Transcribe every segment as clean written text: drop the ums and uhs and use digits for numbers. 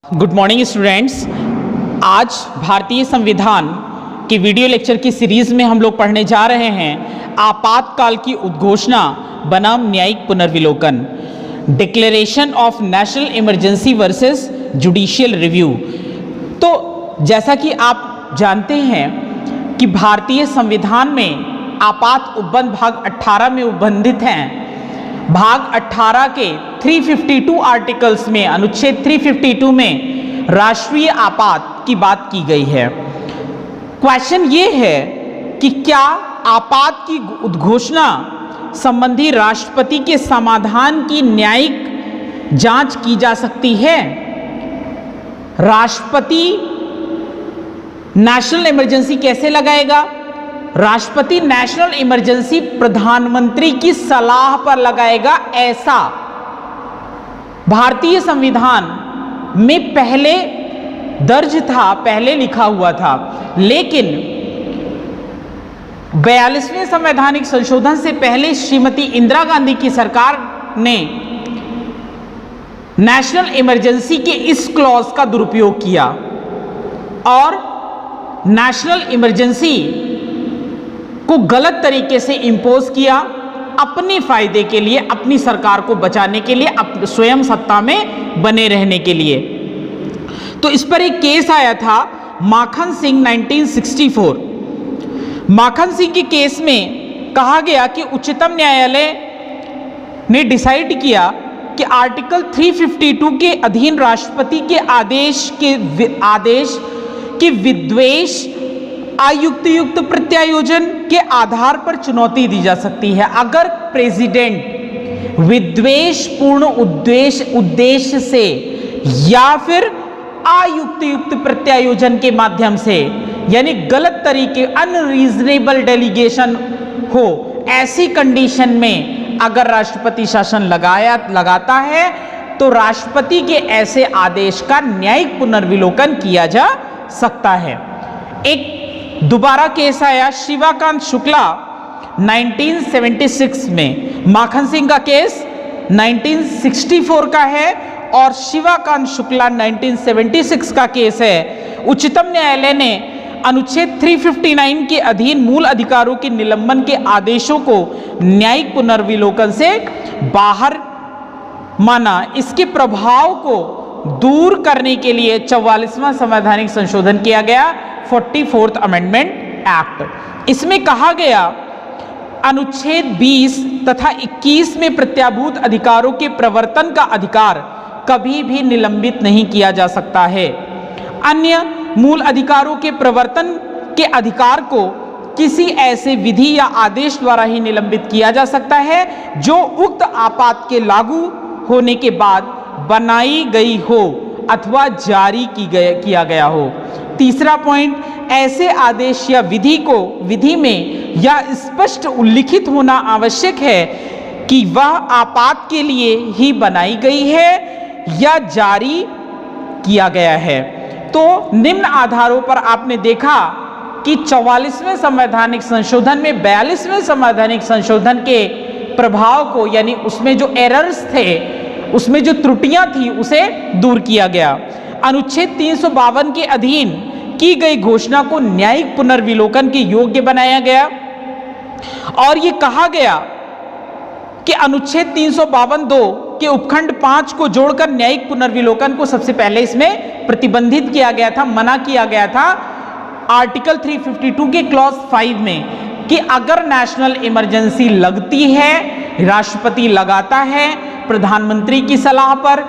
Good morning students. आज भारतीय संविधान के वीडियो लेक्चर की सीरीज में हम लोग पढ़ने जा रहे हैं आपातकाल की उद्घोषणा बनाम न्यायिक पुनर्विलोकन, declaration of national emergency versus judicial review. तो जैसा कि आप जानते हैं कि भारतीय संविधान में आपात उपबंध भाग 18 में उपबंधित हैं। भाग 18 के 352 आर्टिकल्स में अनुच्छेद 352 में राष्ट्रीय आपात की बात की गई है। क्वेश्चन ये है कि क्या आपात की उद्घोषणा संबंधी राष्ट्रपति के समाधान की न्यायिक जांच की जा सकती है? राष्ट्रपति नेशनल इमरजेंसी कैसे लगाएगा? राष्ट्रपति नेशनल इमरजेंसी प्रधानमंत्री की सलाह पर लगाएगा, ऐसा भारतीय संविधान में पहले दर्ज था, पहले लिखा हुआ था। लेकिन 42वें संवैधानिक संशोधन से पहले श्रीमती इंदिरा गांधी की सरकार ने नेशनल इमरजेंसी के इस क्लॉज का दुरुपयोग किया और नेशनल इमरजेंसी को गलत तरीके से इंपोज किया अपने फायदे के लिए, अपनी सरकार को बचाने के लिए, स्वयं सत्ता में बने रहने के लिए। तो इस पर एक केस आया था माखन सिंह 1964। माखन सिंह के केस में कहा गया कि उच्चतम न्यायालय ने डिसाइड किया कि आर्टिकल 352 के अधीन राष्ट्रपति के आदेश के विद्वेष अयुक्तियुक्त प्रत्यायोजन के आधार पर चुनौती दी जा सकती है। अगर प्रेसिडेंट विद्वेषपूर्ण उद्देश्य से या फिर अयुक्तियुक्त प्रत्यायोजन के माध्यम से, यानी गलत तरीके, अनरीजनेबल डेलीगेशन हो, ऐसी कंडीशन में अगर राष्ट्रपति शासन लगाता है तो राष्ट्रपति के ऐसे आदेश का न्यायिक पुनर्विलोकन किया जा सकता है। एक दोबारा केस आया शिवाकांत शुक्ला 1976 में। माखन सिंह का केस 1964 का है और शिवाकांत शुक्ला 1976 का केस है। उच्चतम न्यायालय ने अनुच्छेद 359 के अधीन मूल अधिकारों के निलंबन के आदेशों को न्यायिक पुनर्विलोकन से बाहर माना। इसके प्रभाव को दूर करने के लिए 44वां संवैधानिक संशोधन किया गया, 44th अमेंडमेंट एक्ट। इसमें कहा गया अनुच्छेद 20 तथा 21 में प्रत्याभूत अधिकारों के प्रवर्तन का अधिकार कभी भी निलंबित नहीं किया जा सकता है। अन्य मूल अधिकारों के प्रवर्तन के अधिकार को किसी ऐसे विधि या आदेश द्वारा ही निलंबित किया जा सकता है जो उक्त आपात के लागू होने के बाद बनाई गई हो अथवा जारी किया गया हो। तीसरा पॉइंट, ऐसे आदेश या विधि में यह स्पष्ट उल्लिखित होना आवश्यक है कि वह आपात के लिए ही बनाई गई है या जारी किया गया है। तो निम्न आधारों पर आपने देखा कि 44वें संवैधानिक संशोधन में 42वें संवैधानिक संशोधन के प्रभाव को, यानी उसमें जो एरर्स थे, उसमें जो त्रुटियां थी, उसे दूर किया गया। अनुच्छेद 352 के अधीन की गई घोषणा को न्यायिक पुनर्विलोकन के योग्य बनाया गया और यह कहा गया कि अनुच्छेद 352(2) के उपखंड 5 को जोड़कर न्यायिक पुनर्विलोकन को सबसे पहले इसमें प्रतिबंधित किया गया था, मना किया गया था आर्टिकल 352 के क्लॉज 5 में कि अगर नेशनल इमरजेंसी लगती है, राष्ट्रपति लगाता है प्रधानमंत्री की सलाह पर,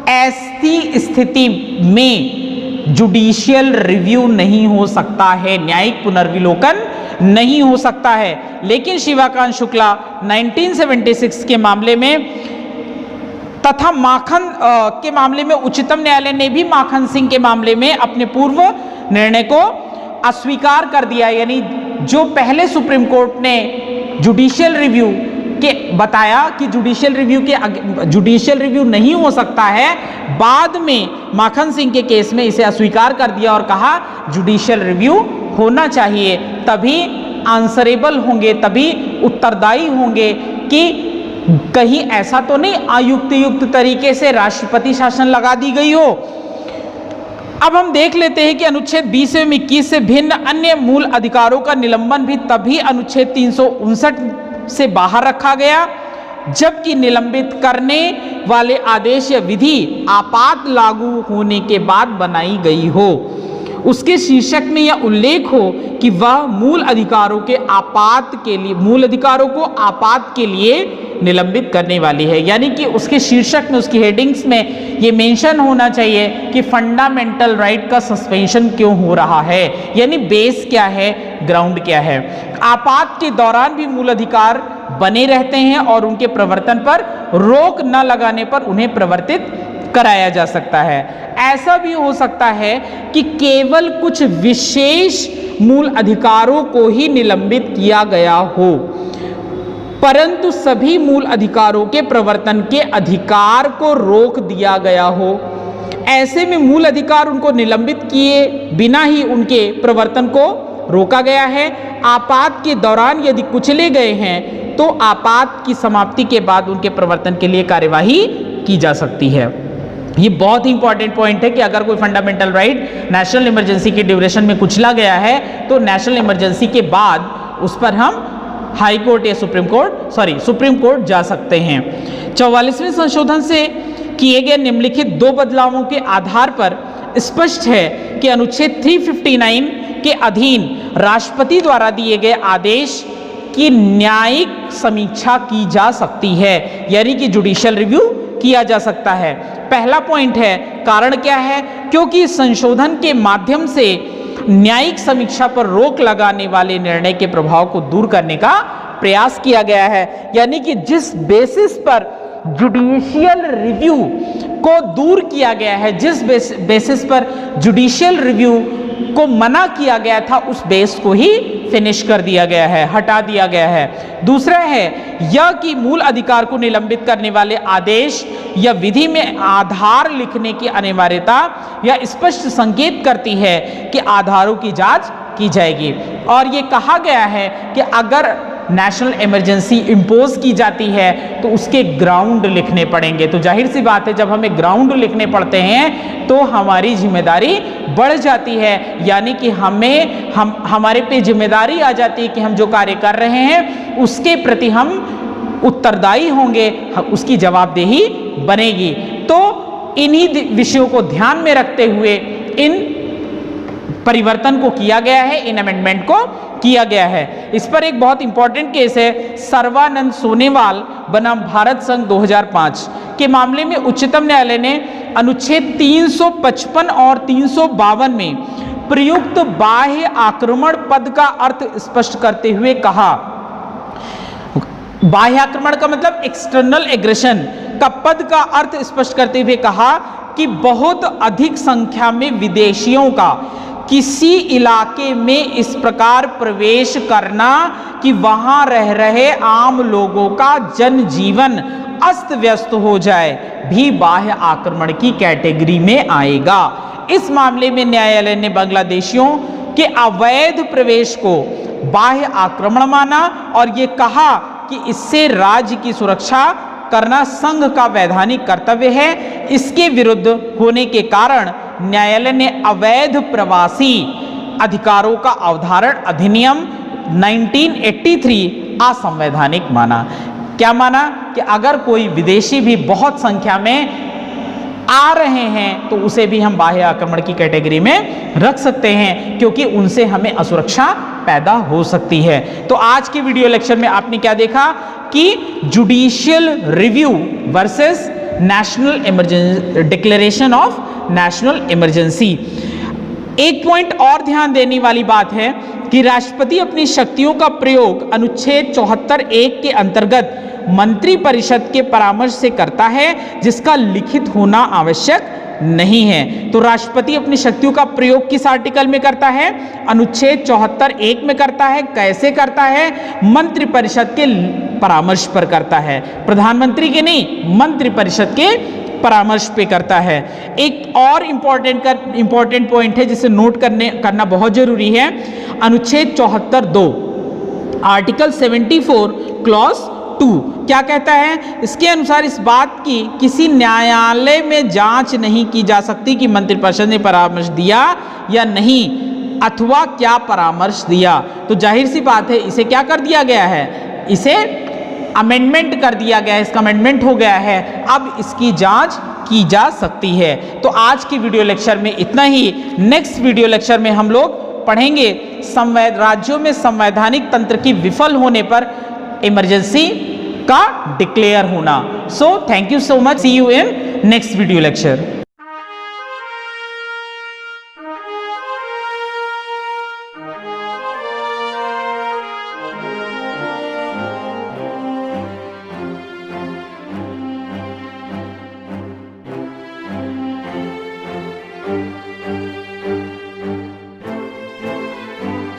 ऐसी स्थिति में जुडिशियल रिव्यू नहीं हो सकता है, न्यायिक पुनर्विलोकन नहीं हो सकता है। लेकिन शिवाकांत शुक्ला 1976 के मामले में तथा माखन के मामले में उच्चतम न्यायालय ने भी माखन सिंह के मामले में अपने पूर्व निर्णय को अस्वीकार कर दिया। यानी जो पहले सुप्रीम कोर्ट ने जुडिशियल रिव्यू के बताया कि जुडिशियल रिव्यू नहीं हो सकता है, बाद में माखन सिंह के केस में इसे अस्वीकार कर दिया और कहा जुडिशियल रिव्यू होना चाहिए, तभी आंसरेबल होंगे, तभी उत्तरदायी होंगे कि कहीं ऐसा तो नहीं अयुक्त तरीके से राष्ट्रपति शासन लगा दी गई हो। अब हम देख लेते हैं कि अनुच्छेद 20 एवं 21 से भिन्न अन्य मूल अधिकारों का निलंबन भी तभी अनुच्छेद 359 से बाहर रखा गया जबकि निलंबित करने वाले आदेश या विधि आपात लागू होने के बाद बनाई गई हो। उसके शीर्षक में यह उल्लेख हो कि वह मूल अधिकारों को आपात के लिए निलंबित करने वाली है। यानी कि उसके शीर्षक में, उसकी हेडिंग्स में ये मेंशन होना चाहिए कि फंडामेंटल राइट का सस्पेंशन क्यों हो रहा है, यानी बेस क्या है, ग्राउंड क्या है। आपात के दौरान भी मूल अधिकार बने रहते हैं और उनके प्रवर्तन पर रोक न लगाने पर उन्हें प्रवर्तित कराया जा सकता है। ऐसा भी हो सकता है कि केवल कुछ विशेष मूल अधिकारों को ही निलंबित किया गया हो, परंतु सभी मूल अधिकारों के प्रवर्तन के अधिकार को रोक दिया गया हो। ऐसे में मूल अधिकार उनको निलंबित किए बिना ही उनके प्रवर्तन को रोका गया है। आपात के दौरान यदि कुचले गए हैं तो आपात की समाप्ति के बाद उनके प्रवर्तन के लिए कार्यवाही की जा सकती है। ये बहुत ही इंपॉर्टेंट पॉइंट है कि अगर कोई फंडामेंटल राइट नेशनल इमरजेंसी के ड्यूरेशन में कुचला गया है तो नेशनल इमरजेंसी के बाद उस पर हम हाई कोर्ट या सुप्रीम कोर्ट जा सकते हैं। 44वें संशोधन से किए गए निम्नलिखित दो बदलावों के आधार पर स्पष्ट है कि अनुच्छेद 359 के अधीन राष्ट्रपति द्वारा दिए गए आदेश की न्यायिक समीक्षा की जा सकती है, यानी कि जुडिशियल रिव्यू किया जा सकता है। पहला पॉइंट है, कारण क्या है? क्योंकि संशोधन के माध्यम से न्यायिक समीक्षा पर रोक लगाने वाले निर्णय के प्रभाव को दूर करने का प्रयास किया गया है। यानी कि जिस बेसिस पर जुडिशियल रिव्यू को दूर किया गया है, जिस बेसिस पर जुडिशियल रिव्यू को मना किया गया था, उस बेस को ही फिनिश कर दिया गया है, हटा दिया गया है। दूसरा है यह कि मूल अधिकार को निलंबित करने वाले आदेश या विधि में आधार लिखने की अनिवार्यता यह स्पष्ट संकेत करती है कि आधारों की जांच की जाएगी। और ये कहा गया है कि अगर नेशनल इमरजेंसी इम्पोज की जाती है तो उसके ग्राउंड लिखने पड़ेंगे। तो जाहिर सी बात है, जब हमें ग्राउंड लिखने पड़ते हैं तो हमारी जिम्मेदारी बढ़ जाती है, यानी कि हमारे पे जिम्मेदारी आ जाती है कि हम जो कार्य कर रहे हैं उसके प्रति हम उत्तरदायी होंगे, उसकी जवाबदेही बनेगी। तो इन्हीं विषयों को ध्यान में रखते हुए इन परिवर्तन को किया गया है, इन अमेंडमेंट को किया गया है। इस पर एक बहुत इंपॉर्टेंट केस है सर्वानंद सोनेवाल बनाम भारत संघ 2005 के मामले में उच्चतम न्यायालय ने अनुच्छेद 355 और 352 में प्रयुक्त बाह्य आक्रमण पद का अर्थ स्पष्ट करते हुए कहा, बाह्य आक्रमण का मतलब एक्सटर्नल एग्रेशन का पद का अर्थ स्पष्ट करते हुए कहा कि बहुत अधिक संख्या में विदेशियों का किसी इलाके में इस प्रकार प्रवेश करना कि वहां रह रहे आम लोगों का जनजीवन अस्त व्यस्त हो जाए भी बाह्य आक्रमण की कैटेगरी में आएगा। इस मामले में न्यायालय ने बांग्लादेशियों के अवैध प्रवेश को बाह्य आक्रमण माना और ये कहा कि इससे राज्य की सुरक्षा करना संघ का वैधानिक कर्तव्य है। इसके विरुद्ध होने के कारण न्यायालय ने अवैध प्रवासी अधिकारों का अवधारण अधिनियम 1983 असंवैधानिक माना। क्या माना? कि अगर कोई विदेशी भी बहुत संख्या में आ रहे हैं तो उसे भी हम बाह्य आक्रमण की कैटेगरी में रख सकते हैं, क्योंकि उनसे हमें असुरक्षा पैदा हो सकती है। तो आज के वीडियो लेक्चर में आपने क्या देखा कि judicial review versus national emergency, declaration of national emergency. एक पॉइंट और ध्यान देने वाली बात है कि राष्ट्रपति अपनी शक्तियों का प्रयोग अनुच्छेद 74(1) के अंतर्गत मंत्रिपरिषद के परामर्श से करता है, जिसका लिखित होना आवश्यक नहीं है। तो राष्ट्रपति अपनी शक्तियों का प्रयोग किस आर्टिकल में करता है? अनुच्छेद 74(1) में करता है। कैसे करता है? मंत्रिपरिषद के परामर्श पर करता है, प्रधानमंत्री के नहीं, मंत्रिपरिषद के परामर्श पे करता है। एक और इंपॉर्टेंट पॉइंट है जिसे नोट करना बहुत जरूरी है। अनुच्छेद 74(2) आर्टिकल 74 क्लॉज 2 क्या कहता है? इसके अनुसार इस बात की किसी न्यायालय में जांच नहीं की जा सकती कि मंत्रिपरिषद ने परामर्श दिया या नहीं, अथवा क्या परामर्श दिया। तो जाहिर सी बात है इसे क्या कर दिया गया है, इसे अमेंडमेंट कर दिया गया है, इसका अमेंडमेंट हो गया है, अब इसकी जांच की जा सकती है। तो आज की वीडियो लेक्चर में इतना ही। नेक्स्ट वीडियो लेक्चर में हम लोग पढ़ेंगे राज्यों में संवैधानिक तंत्र की विफल होने पर इमरजेंसी का डिक्लेयर होना। So thank you so much, see you in next video lecture.